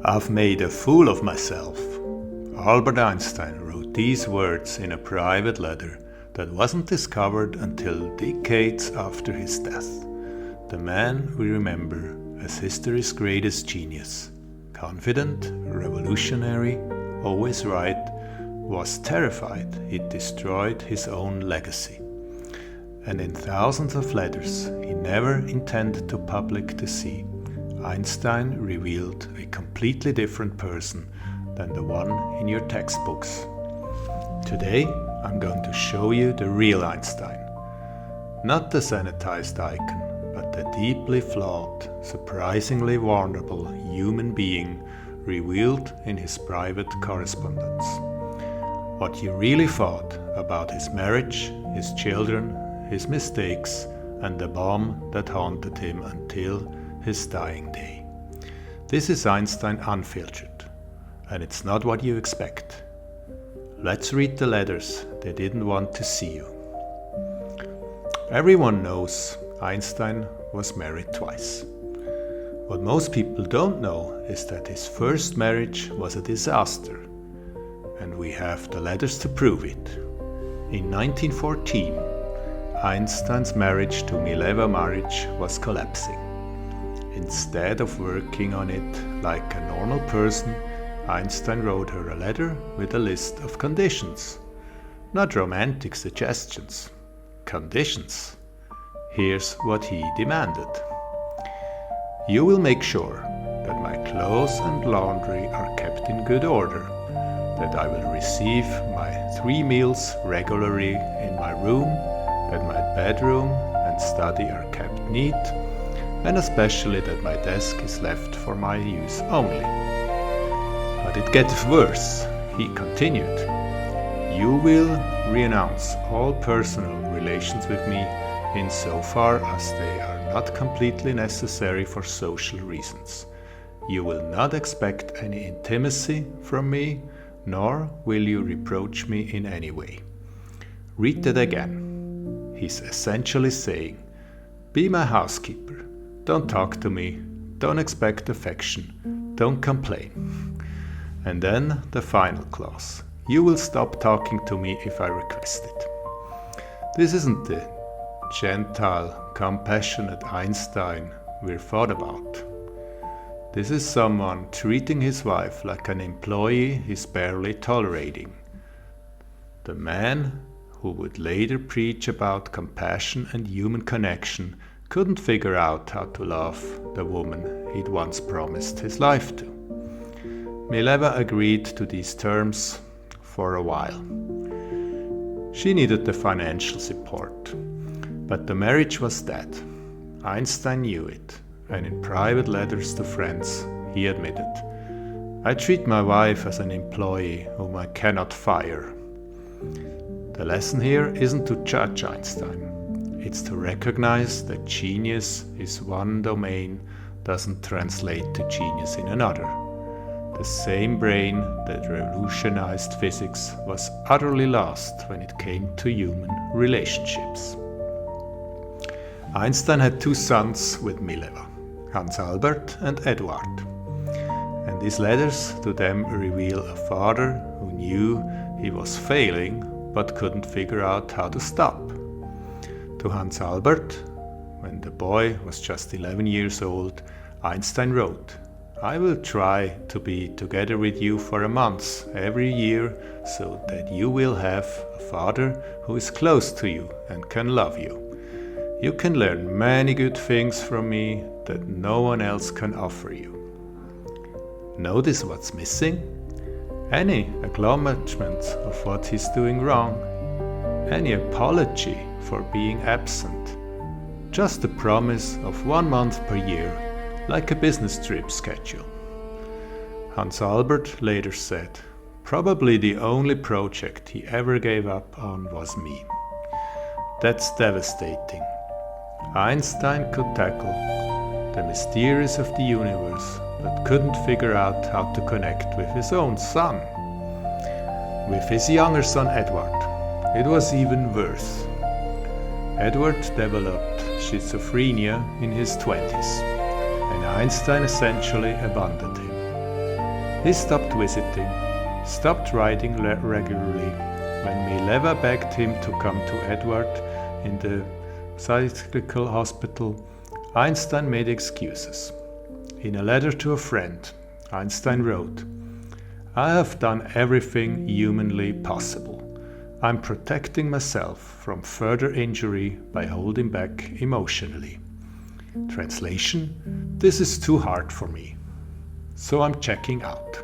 I've made a fool of myself. Albert Einstein wrote these words in a private letter that wasn't discovered until decades after his death. The man we remember as history's greatest genius, confident, revolutionary, always right, was terrified he'd destroyed his own legacy. And in thousands of letters he never intended to public to see, Einstein revealed a completely different person than the one in your textbooks. Today I'm going to show you the real Einstein. Not the sanitized icon, but the deeply flawed, surprisingly vulnerable human being revealed in his private correspondence. What he really thought about his marriage, his children, his mistakes, and the bomb that haunted him until his dying day. This is Einstein Unfiltered, and it's not what you expect. Let's read the letters they didn't want to see you. Everyone knows Einstein was married twice. What most people don't know is that his first marriage was a disaster, and we have the letters to prove it. In 1914, Einstein's marriage to Mileva Maric was collapsing. Instead of working on it like a normal person, Einstein wrote her a letter with a list of conditions. Not romantic suggestions. Conditions. Here's what he demanded. You will make sure that my clothes and laundry are kept in good order, that I will receive my 3 meals regularly in my room, that my bedroom and study are kept neat, and especially that my desk is left for my use only. But it gets worse, he continued. You will renounce all personal relations with me insofar as they are not completely necessary for social reasons. You will not expect any intimacy from me, nor will you reproach me in any way. Read that again. He's essentially saying, be my housekeeper. Don't talk to me. Don't expect affection. Don't complain. And then the final clause. You will stop talking to me if I request it. This isn't the gentle, compassionate Einstein we're thought about. This is someone treating his wife like an employee he's barely tolerating. The man who would later preach about compassion and human connection couldn't figure out how to love the woman he'd once promised his life to. Mileva agreed to these terms for a while. She needed the financial support, but the marriage was dead. Einstein knew it, and in private letters to friends, he admitted, I treat my wife as an employee whom I cannot fire. The lesson here isn't to judge Einstein. It's to recognize that genius is one domain doesn't translate to genius in another. The same brain that revolutionized physics was utterly lost when it came to human relationships. Einstein had 2 sons with Mileva, Hans Albert and Eduard. And these letters to them reveal a father who knew he was failing but couldn't figure out how to stop. To Hans Albert, when the boy was just 11 years old, Einstein wrote, I will try to be together with you for a month every year so that you will have a father who is close to you and can love you. You can learn many good things from me that no one else can offer you. Notice what's missing? Any acknowledgement of what he's doing wrong, any apology for being absent, just the promise of 1 month per year, like a business trip schedule. Hans Albert later said, probably the only project he ever gave up on was me. That's devastating. Einstein could tackle the mysteries of the universe, but couldn't figure out how to connect with his own son. With his younger son Edward, it was even worse. Edward developed schizophrenia in his 20s, and Einstein essentially abandoned him. He stopped visiting, stopped writing regularly. When Mileva begged him to come to Edward in the psychiatrical hospital, Einstein made excuses. In a letter to a friend, Einstein wrote, "I have done everything humanly possible. I'm protecting myself from further injury by holding back emotionally." Translation: "This is too hard for me, so I'm checking out."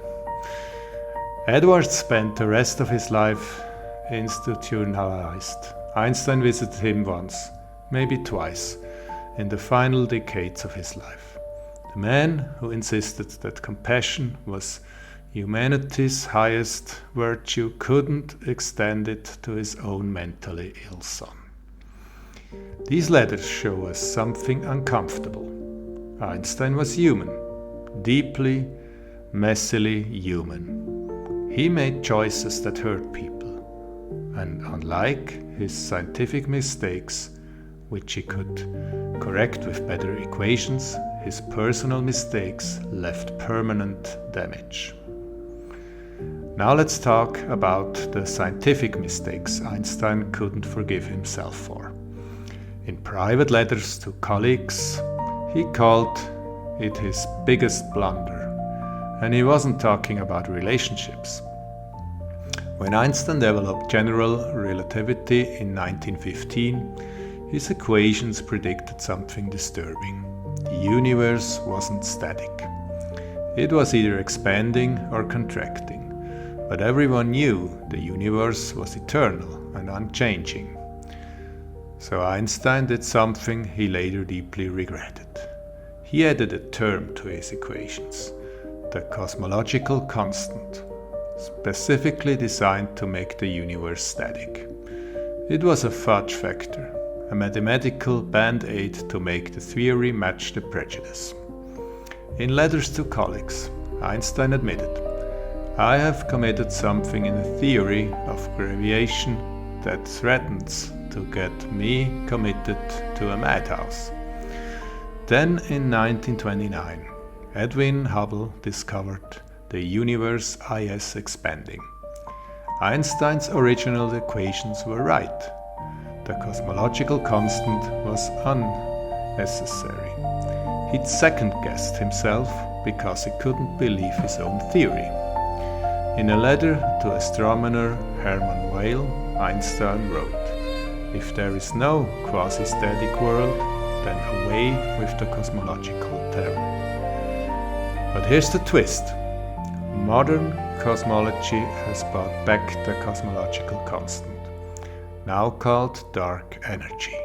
Edward spent the rest of his life institutionalized. Einstein visited him once, maybe twice, in the final decades of his life. The man who insisted that compassion was humanity's highest virtue couldn't extend it to his own mentally ill son. These letters show us something uncomfortable. Einstein was human, deeply, messily human. He made choices that hurt people, and unlike his scientific mistakes, which he could correct with better equations, his personal mistakes left permanent damage. Now let's talk about the scientific mistakes Einstein couldn't forgive himself for. In private letters to colleagues, he called it his biggest blunder, and he wasn't talking about relationships. When Einstein developed general relativity in 1915, his equations predicted something disturbing. The universe wasn't static. It was either expanding or contracting, but everyone knew the universe was eternal and unchanging. So Einstein did something he later deeply regretted. He added a term to his equations, the cosmological constant, specifically designed to make the universe static. It was a fudge factor, a mathematical band-aid to make the theory match the prejudice. In letters to colleagues, Einstein admitted, "I have committed something in the theory of gravitation that threatens to get me committed to a madhouse." Then in 1929, Edwin Hubble discovered the universe is expanding. Einstein's original equations were right. The cosmological constant was unnecessary. He'd second-guessed himself because he couldn't believe his own theory. In a letter to astronomer Hermann Weyl, Einstein wrote, "If there is no quasi-static world, then away with the cosmological term." But here's the twist. Modern cosmology has brought back the cosmological constant, now called dark energy.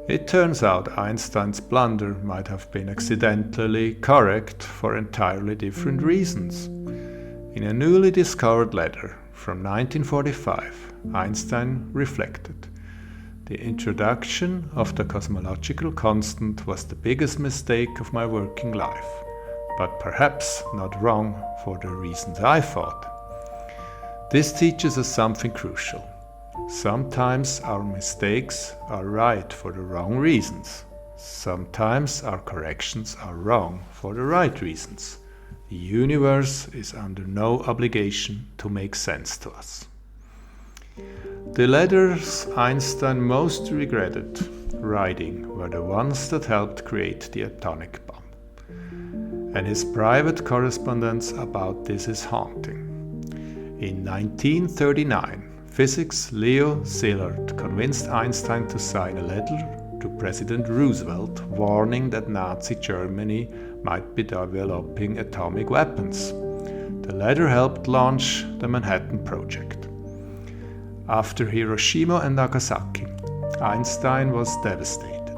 It turns out Einstein's blunder might have been accidentally correct for entirely different reasons. In a newly discovered letter from 1945, Einstein reflected, "The introduction of the cosmological constant was the biggest mistake of my working life, but perhaps not wrong for the reasons I thought." This teaches us something crucial. Sometimes our mistakes are right for the wrong reasons. Sometimes our corrections are wrong for the right reasons. The universe is under no obligation to make sense to us. The letters Einstein most regretted writing were the ones that helped create the atomic bomb. And his private correspondence about this is haunting. In 1939, physics Leo Szilard convinced Einstein to sign a letter to President Roosevelt warning that Nazi Germany might be developing atomic weapons. The letter helped launch the Manhattan Project. After Hiroshima and Nagasaki, Einstein was devastated.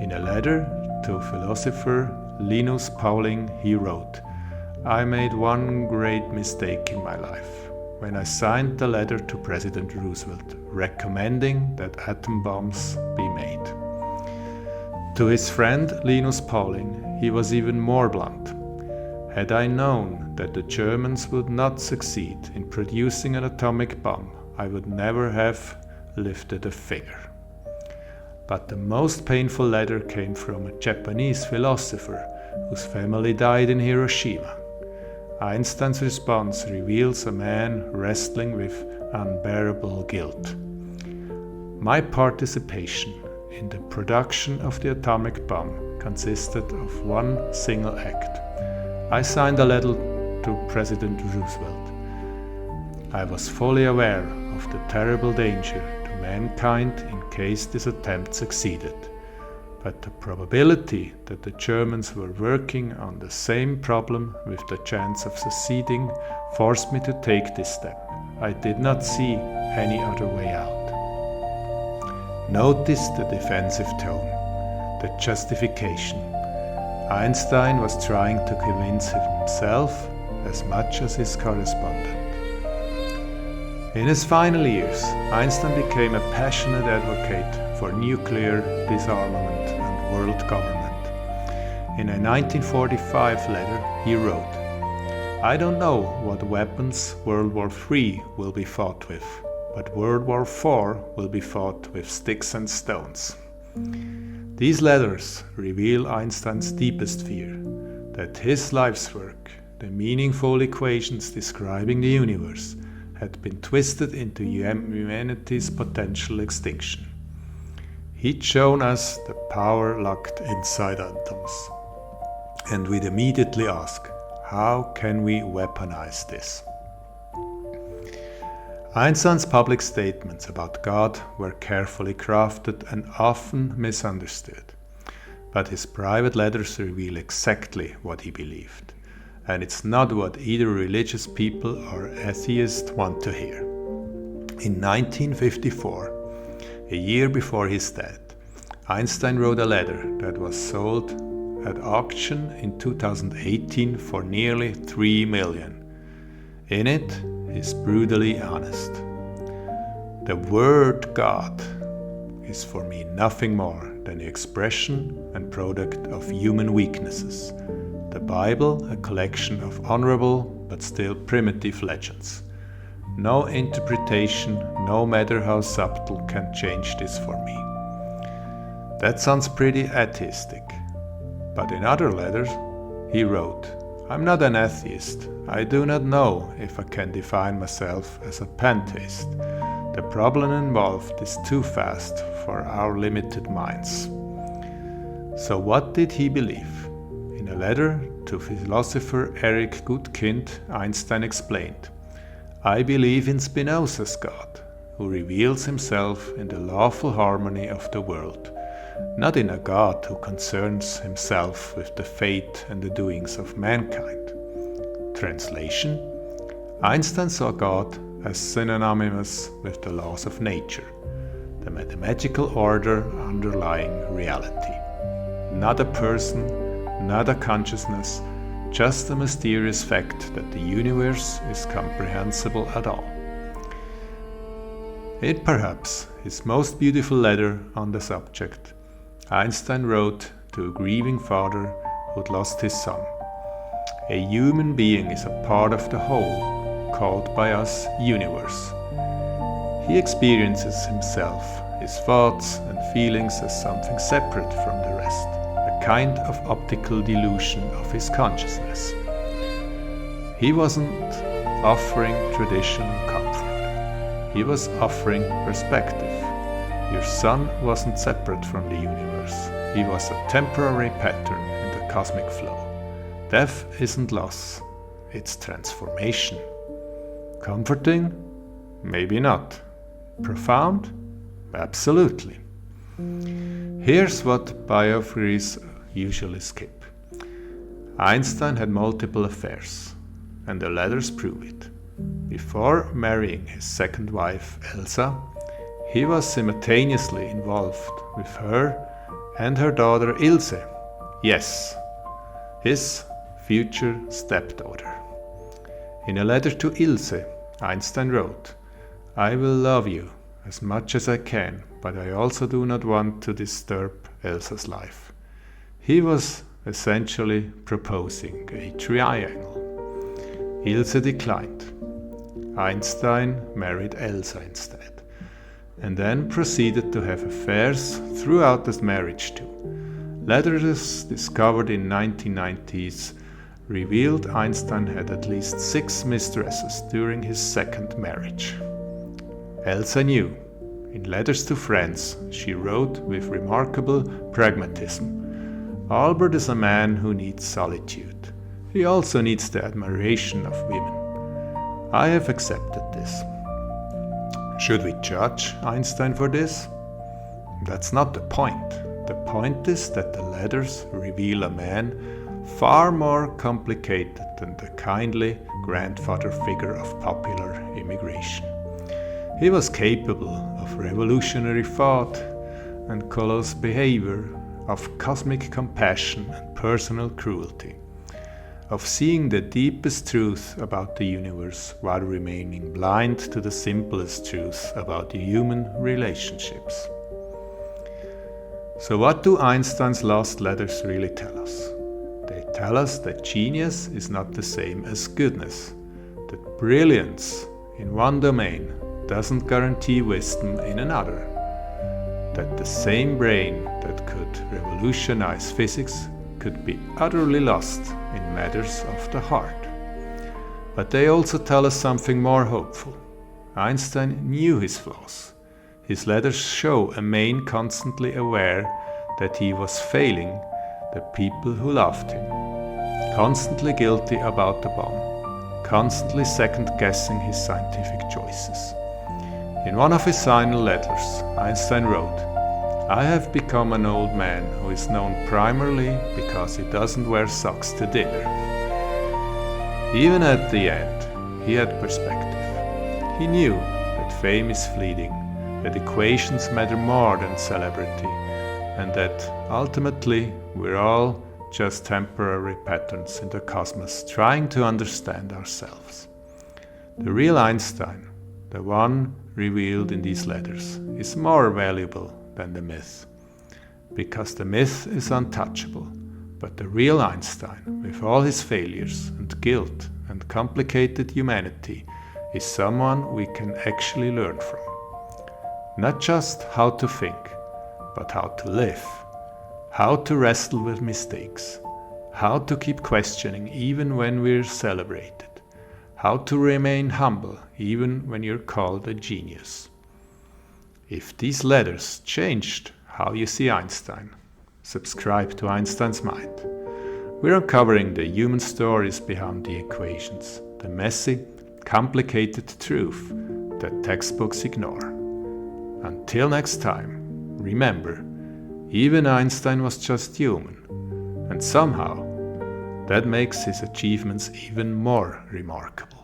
In a letter to philosopher Linus Pauling, he wrote, "I made one great mistake in my life when I signed the letter to President Roosevelt recommending that atom bombs be made." To his friend Linus Pauling, he was even more blunt. "Had I known that the Germans would not succeed in producing an atomic bomb, I would never have lifted a finger." But the most painful letter came from a Japanese philosopher whose family died in Hiroshima. Einstein's response reveals a man wrestling with unbearable guilt. My participation in the production of the atomic bomb consisted of one single act. I signed a letter to President Roosevelt. I was fully aware of the terrible danger to mankind in case this attempt succeeded. But the probability that the Germans were working on the same problem with the chance of succeeding forced me to take this step. I did not see any other way out. Notice the defensive tone, the justification. Einstein was trying to convince himself as much as his correspondent. In his final years, Einstein became a passionate advocate for nuclear disarmament and world government. In a 1945 letter, he wrote, "I don't know what weapons World War III will be fought with, but World War IV will be fought with sticks and stones." These letters reveal Einstein's deepest fear, that his life's work, the meaningful equations describing the universe, had been twisted into humanity's potential extinction. He'd shown us the power locked inside atoms. And we'd immediately ask, how can we weaponize this? Einstein's public statements about God were carefully crafted and often misunderstood. But his private letters reveal exactly what he believed. And it's not what either religious people or atheists want to hear. In 1954, a year before his death, Einstein wrote a letter that was sold at auction in 2018 for nearly $3 million. In it, he's brutally honest. The word God is for me nothing more than the expression and product of human weaknesses. The Bible, a collection of honorable but still primitive legends. No interpretation, no matter how subtle, can change this for me. That sounds pretty atheistic. But in other letters, he wrote, "I'm not an atheist. I do not know if I can define myself as a pantheist. The problem involved is too vast for our limited minds." So what did he believe? In a letter to philosopher Eric Goodkind, Einstein explained, "I believe in Spinoza's God, who reveals himself in the lawful harmony of the world, not in a God who concerns himself with the fate and the doings of mankind." Translation: Einstein saw God as synonymous with the laws of nature, the mathematical order underlying reality. Not a person, not a consciousness, just a mysterious fact that the universe is comprehensible at all. In perhaps his most beautiful letter on the subject, Einstein wrote to a grieving father who'd lost his son, "A human being is a part of the whole, called by us universe. He experiences himself, his thoughts and feelings as something separate from the rest, a kind of optical delusion of his consciousness." He wasn't offering traditional comfort. He was offering perspective. Your son wasn't separate from the universe. He was a temporary pattern in the cosmic flow. Death isn't loss, it's transformation. Comforting? Maybe not. Profound? Absolutely. Here's what biographies usually skip. Einstein had multiple affairs, and the letters prove it. Before marrying his second wife, Elsa, he was simultaneously involved with her and her daughter Ilse. Yes, his future stepdaughter. In a letter to Ilse, Einstein wrote, "I will love you as much as I can, but I also do not want to disturb Elsa's life." He was essentially proposing a triangle. Ilse declined. Einstein married Elsa instead, and then proceeded to have affairs throughout his marriage too. Letters discovered in 1990s revealed Einstein had at least 6 mistresses during his second marriage. Elsa knew. In letters to friends, she wrote with remarkable pragmatism, "Albert is a man who needs solitude. He also needs the admiration of women. I have accepted this." Should we judge Einstein for this? That's not the point. The point is that the letters reveal a man far more complicated than the kindly grandfather figure of popular immigration. He was capable of revolutionary thought and callous behavior, of cosmic compassion and personal cruelty, of seeing the deepest truth about the universe while remaining blind to the simplest truth about human relationships. So what do Einstein's last letters really tell us? They tell us that genius is not the same as goodness, that brilliance in one domain doesn't guarantee wisdom in another, that the same brain that could revolutionize physics could be utterly lost in matters of the heart. But they also tell us something more hopeful. Einstein knew his flaws. His letters show a man constantly aware that he was failing the people who loved him, constantly guilty about the bomb, constantly second-guessing his scientific choices. In one of his final letters, Einstein wrote, "I have become an old man who is known primarily because he doesn't wear socks to dinner." Even at the end, he had perspective. He knew that fame is fleeting, that equations matter more than celebrity, and that ultimately we're all just temporary patterns in the cosmos trying to understand ourselves. The real Einstein, the one revealed in these letters, is more valuable than the myth, because the myth is untouchable, but the real Einstein, with all his failures and guilt and complicated humanity, is someone we can actually learn from. Not just how to think, but how to live, how to wrestle with mistakes, how to keep questioning even when we're celebrated, how to remain humble even when you're called a genius. If these letters changed how you see Einstein, subscribe to Einstein's Mind. We're uncovering the human stories behind the equations, the messy, complicated truth that textbooks ignore. Until next time, remember, even Einstein was just human, and somehow that makes his achievements even more remarkable.